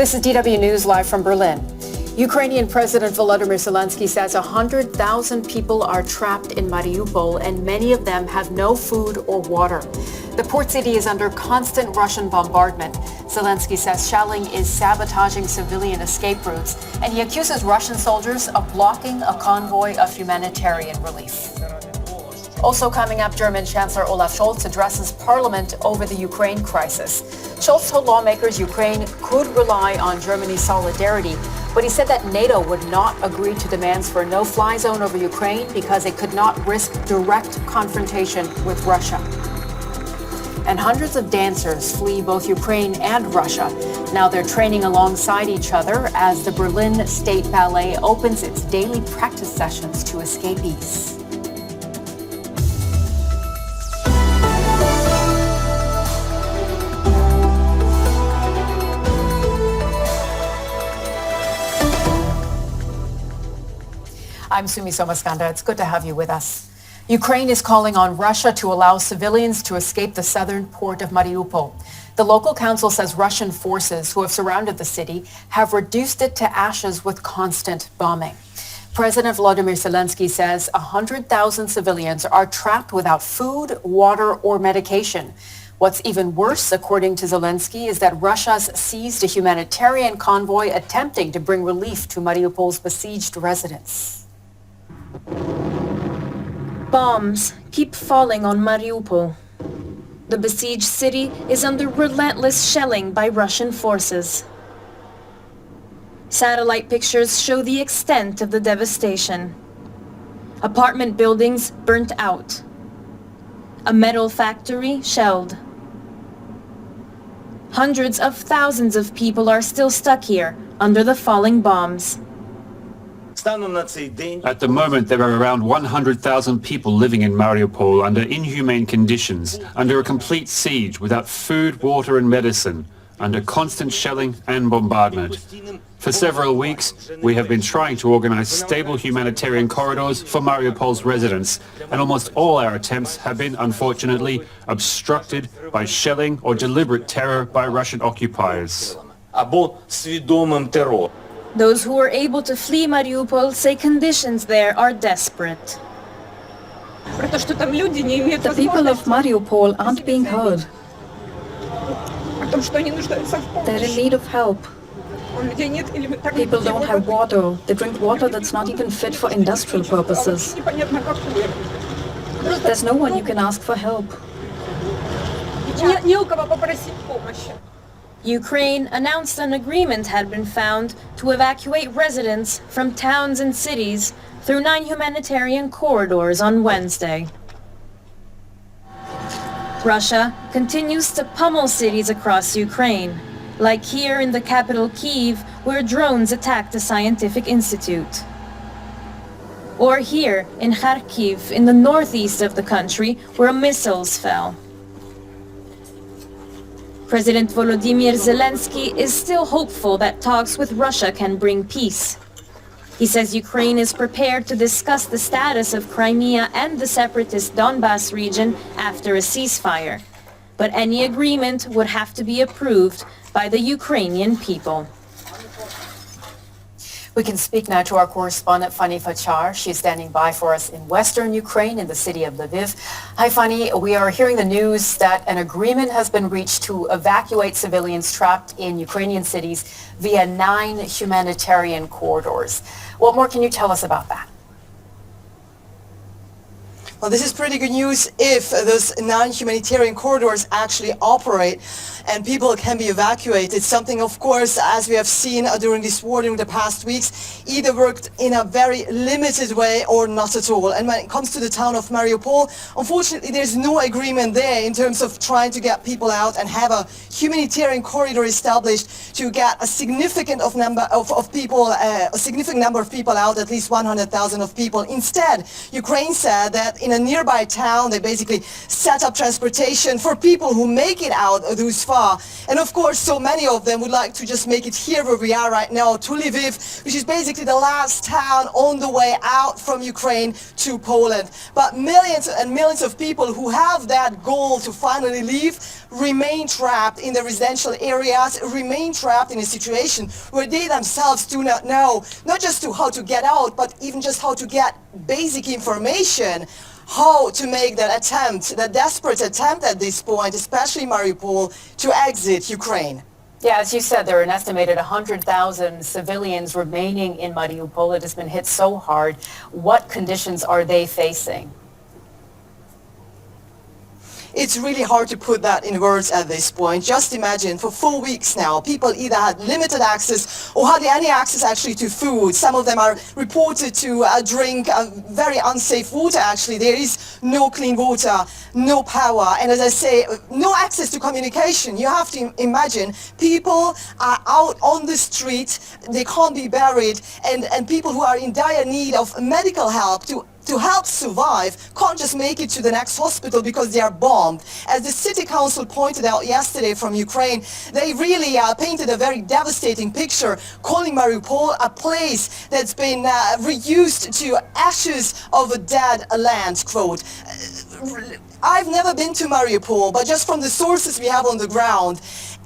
This is DW News live from Berlin. Ukrainian President Volodymyr Zelensky says 100,000 people are trapped in Mariupol and many of them have no food or water. The port city is under constant Russian bombardment. Zelensky says shelling is sabotaging civilian escape routes, and he accuses Russian soldiers of blocking a convoy of humanitarian relief. Also coming up, German Chancellor Olaf Scholz addresses Parliament over the Ukraine crisis. Scholz told lawmakers Ukraine could rely on Germany's solidarity, but he said that NATO would not agree to demands for a no-fly zone over Ukraine because it could not risk direct confrontation with Russia. And hundreds of dancers flee both Ukraine and Russia. Now they're training alongside each other as the Berlin State Ballet opens its daily practice sessions to escapees. I'm Sumi Somaskanda. It's good to have you with us. Ukraine is calling on Russia to allow civilians to escape the southern port of Mariupol. The local council says Russian forces who have surrounded the city have reduced it to ashes with constant bombing. President Volodymyr Zelensky says 100,000 civilians are trapped without food, water, or medication. What's even worse, according to Zelensky, is that Russia's seized a humanitarian convoy attempting to bring relief to Mariupol's besieged residents. Bombs keep falling on Mariupol. The besieged city is under relentless shelling by Russian forces. Satellite pictures show the extent of the devastation. Apartment buildings burnt out. A metal factory shelled. Hundreds of thousands of people are still stuck here under the falling bombs. At the moment, there are around 100,000 people living in Mariupol under inhumane conditions, under a complete siege, without food, water and medicine, under constant shelling and bombardment. For several weeks, we have been trying to organize stable humanitarian corridors for Mariupol's residents, and almost all our attempts have been, unfortunately, obstructed by shelling or deliberate terror by Russian occupiers. Those who were able to flee Mariupol say conditions there are desperate. The people of Mariupol aren't being heard. They're in need of help. People don't have water. They drink water that's not even fit for industrial purposes. There's no one you can ask for help. Ukraine announced an agreement had been found to evacuate residents from towns and cities through 9 humanitarian corridors on Wednesday. Russia continues to pummel cities across Ukraine, like here in the capital Kyiv, where drones attacked a scientific institute. Or here in Kharkiv, in the northeast of the country, where missiles fell. President Volodymyr Zelensky is still hopeful that talks with Russia can bring peace. He says Ukraine is prepared to discuss the status of Crimea and the separatist Donbas region after a ceasefire. But any agreement would have to be approved by the Ukrainian people. We can speak now to our correspondent, Fanny Fachar. She's standing by for us in western Ukraine, in the city of Lviv. Hi, Fanny. We are hearing the news that an agreement has been reached to evacuate civilians trapped in Ukrainian cities via 9 humanitarian corridors. What more can you tell us about that? Well, this is pretty good news if those 9 humanitarian corridors actually operate and people can be evacuated. Something, of course, as we have seen during this war during the past weeks, either worked in a very limited way or not at all. And when it comes to the town of Mariupol, unfortunately, there's no agreement there in terms of trying to get people out and have a humanitarian corridor established to get a significant number of people out, at least 100,000 of people. Instead, Ukraine said that in a nearby town. They basically set up transportation for people who make it out thus far. And of course, so many of them would like to just make it here where we are right now, to Lviv, which is basically the last town on the way out from Ukraine to Poland. But millions and millions of people who have that goal to finally leave remain trapped in the residential areas, remain trapped in a situation where they themselves do not know, not just how to get out, but even just how to get basic information, how to make that attempt, that desperate attempt at this point, especially Mariupol, to exit Ukraine. Yeah, as you said, there are an estimated 100,000 civilians remaining in Mariupol. It has been hit so hard. What conditions are they facing? It's really hard to put that in words at this point. Just imagine, for 4 weeks now, people either had limited access or hardly any access actually to food. Some of them are reported to drink very unsafe water actually. There is no clean water, no power, and as I say, no access to communication. You have to imagine, people are out on the street, they can't be buried, and people who are in dire need of medical help to help survive can't just make it to the next hospital because they are bombed. As the city council pointed out yesterday from Ukraine, they really painted a very devastating picture, calling Mariupol a place that's been reduced to ashes of a dead land, quote. I've never been to Mariupol, but just from the sources we have on the ground,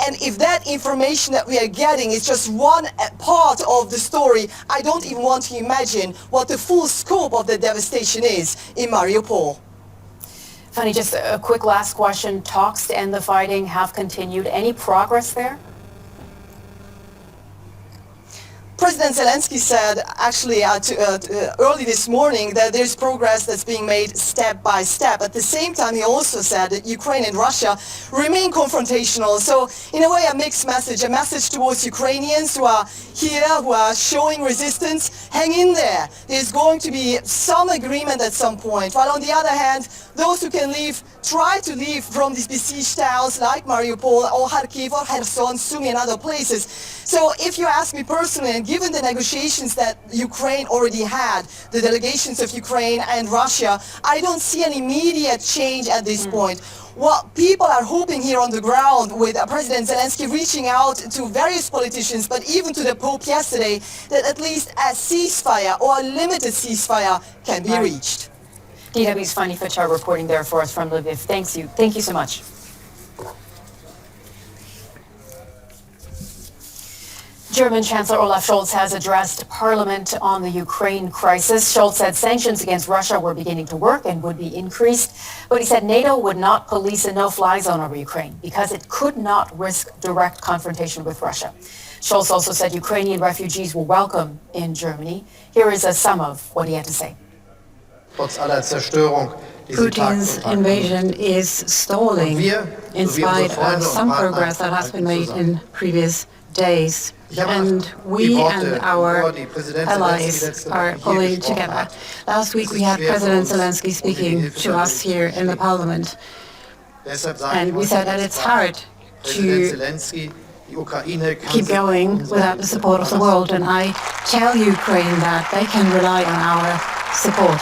and if that information that we are getting is just one part of the story, I don't even want to imagine what the full scope of the devastation is in Mariupol. Fanny, just a quick last question. Talks to end the fighting have continued. Any progress there? President Zelensky said actually early this morning that there's progress that's being made step by step. At the same time, he also said that Ukraine and Russia remain confrontational. So in a way, a mixed message, a message towards Ukrainians who are here, who are showing resistance. Hang in there. There's going to be some agreement at some point. While on the other hand, those who can leave, try to leave from these besieged towns like Mariupol or Kharkiv or Kherson, Sumy and other places. So if you ask me personally, and given the negotiations that Ukraine already had, the delegations of Ukraine and Russia, I don't see an immediate change at this point. What people are hoping here on the ground with President Zelensky reaching out to various politicians, but even to the Pope yesterday, that at least a ceasefire or a limited ceasefire can be reached. DW's Fanny Fattar reporting there for us from Lviv. Thank you so much. German Chancellor Olaf Scholz has addressed Parliament on the Ukraine crisis. Scholz said sanctions against Russia were beginning to work and would be increased, but he said NATO would not police a no-fly zone over Ukraine because it could not risk direct confrontation with Russia. Scholz also said Ukrainian refugees were welcome in Germany. Here is a sum of what he had to say. Putin's invasion is stalling in spite of some progress that has been made in previous days. And we and our allies are pulling together. Last week we had President Zelensky speaking to us here in the Parliament. And we said that it's hard to keep going without the support of the world. And I tell Ukraine that they can rely on our support.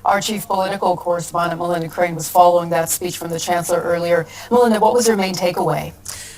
Our chief political correspondent, Melinda Crane, was following that speech from the Chancellor earlier. Melinda, what was your main takeaway?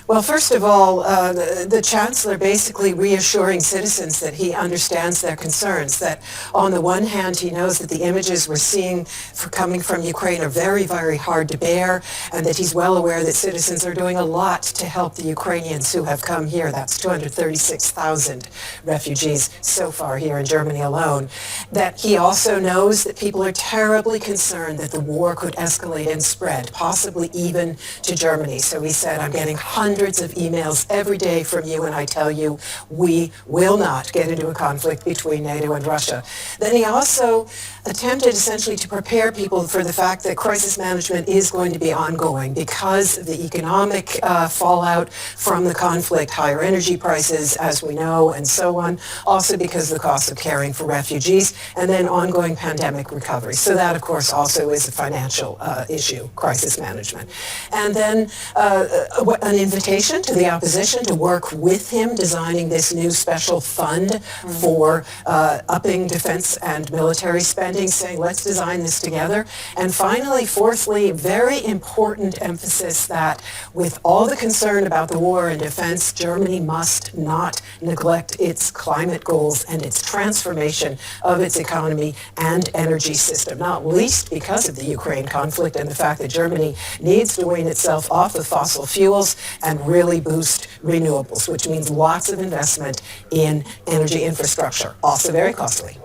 Well, first of all, the Chancellor basically reassuring citizens that he understands their concerns, that on the one hand, he knows that the images we're seeing coming from Ukraine are very, very hard to bear, and that he's well aware that citizens are doing a lot to help the Ukrainians who have come here. That's 236,000 refugees so far here in Germany alone. That he also knows that people are terribly concerned that the war could escalate and spread, possibly even to Germany. So he said, I'm getting hundreds of emails every day from you, and I tell you, we will not get into a conflict between NATO and Russia. Then he also attempted essentially to prepare people for the fact that crisis management is going to be ongoing because of the economic fallout from the conflict, higher energy prices, as we know, and so on, also because of the cost of caring for refugees, and then ongoing pandemic recovery. So that, of course, also is a financial issue, crisis management. And then an invitation invitation to the opposition to work with him designing this new special fund for upping defense and military spending, saying let's design this together. And finally, fourthly, very important emphasis that with all the concern about the war and defense, Germany must not neglect its climate goals and its transformation of its economy and energy system, not least because of the Ukraine conflict and the fact that Germany needs to wean itself off of fossil fuels and really boost renewables, which means lots of investment in energy infrastructure, also very costly.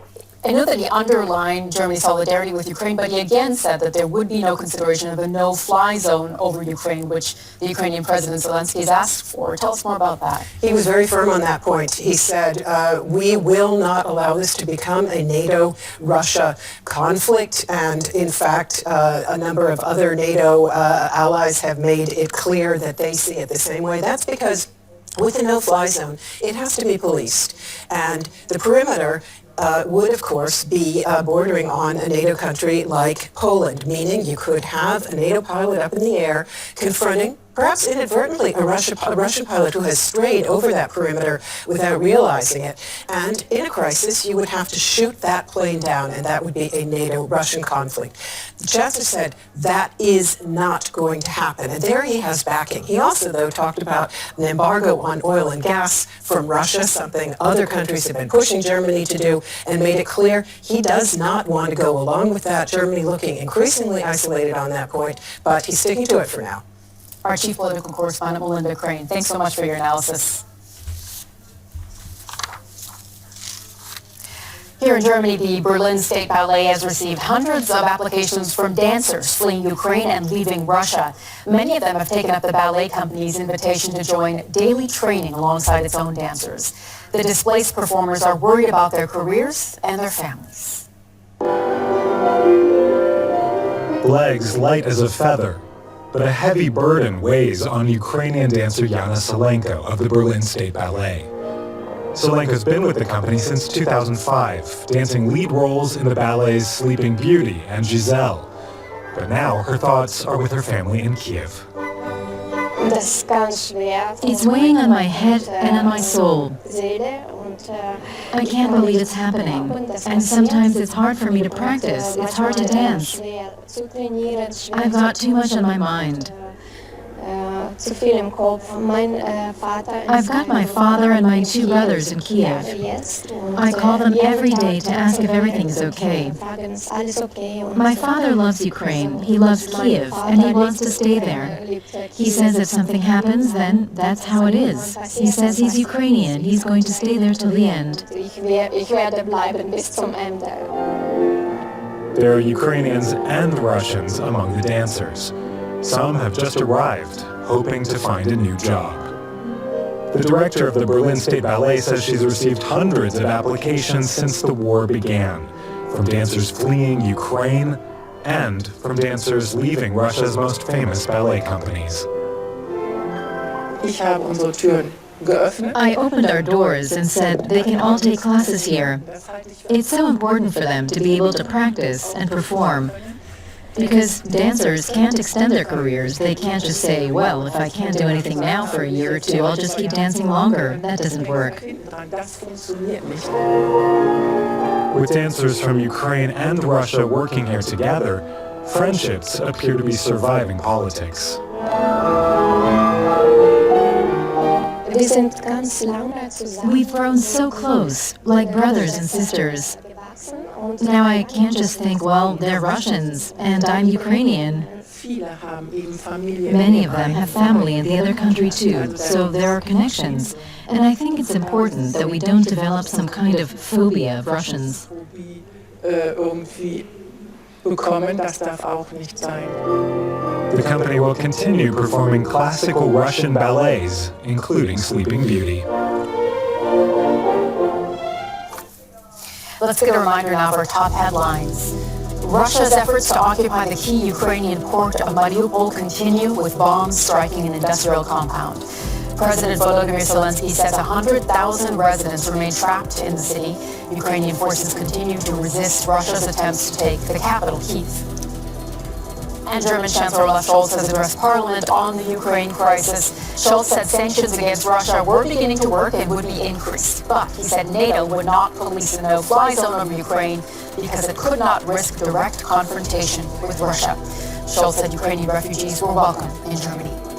I know that he underlined Germany's solidarity with Ukraine, but he again said that there would be no consideration of a no-fly zone over Ukraine, which the Ukrainian President Zelensky has asked for. Tell us more about that. He was very firm on that point. He said, we will not allow this to become a NATO-Russia conflict. And in fact, a number of other NATO allies have made it clear that they see it the same way. That's because with a no-fly zone, it has to be policed. And the perimeter would, of course, be bordering on a NATO country like Poland, meaning you could have a NATO pilot up in the air confronting, perhaps inadvertently, a Russian pilot who has strayed over that perimeter without realizing it. And in a crisis, you would have to shoot that plane down, and that would be a NATO-Russian conflict. The Chancellor said that is not going to happen, and there he has backing. He also, though, talked about an embargo on oil and gas from Russia, something other countries have been pushing Germany to do, and made it clear he does not want to go along with that. Germany looking increasingly isolated on that point, but he's sticking to it for now. Our chief political correspondent, Melinda Crane. Thanks so much for your analysis. Here in Germany, the Berlin State Ballet has received hundreds of applications from dancers fleeing Ukraine and leaving Russia. Many of them have taken up the ballet company's invitation to join daily training alongside its own dancers. The displaced performers are worried about their careers and their families. Legs light as a feather, but a heavy burden weighs on Ukrainian dancer Yana Salenko of the Berlin State Ballet. Salenko's been with the company since 2005, dancing lead roles in the ballets Sleeping Beauty and Giselle. But now her thoughts are with her family in Kiev. It's weighing on my head and on my soul. I can't believe it's happening. And sometimes it's hard for me to practice. It's hard to dance. I've got too much on my mind. I've got my father and my two brothers in Kiev. I call them every day to ask if everything is okay. My father loves Ukraine, he loves Kiev, and he wants to stay there. He says if something happens, then that's how it is. He says he's Ukrainian, he's going to stay there till the end. There are Ukrainians and Russians among the dancers. Some have just arrived, hoping to find a new job. The director of the Berlin State Ballet says she's received hundreds of applications since the war began, from dancers fleeing Ukraine and from dancers leaving Russia's most famous ballet companies. I opened our doors and said they can all take classes here. It's so important for them to be able to practice and perform. Because dancers can't extend their careers. They can't just say, well, if I can't do anything now for a year or two, I'll just keep dancing longer. That doesn't work. With dancers from Ukraine and Russia working here together, friendships appear to be surviving politics. We've grown so close, like brothers and sisters. Now I can't just think, well, they're Russians, and I'm Ukrainian. Many of them have family in the other country too, so there are connections. And I think it's important that we don't develop some kind of phobia of Russians. The company will continue performing classical Russian ballets, including Sleeping Beauty. Let's get a reminder now of our top headlines. Russia's efforts to occupy the key Ukrainian port of Mariupol continue, with bombs striking an industrial compound. President Volodymyr Zelensky says 100,000 residents remain trapped in the city. Ukrainian forces continue to resist Russia's attempts to take the capital, Kyiv. And German Chancellor Olaf Scholz has addressed Parliament on the Ukraine crisis. Scholz said sanctions against Russia were beginning to work and would be increased. But he said NATO would not police a no-fly zone over Ukraine because it could not risk direct confrontation with Russia. Scholz said Ukrainian refugees were welcome in Germany.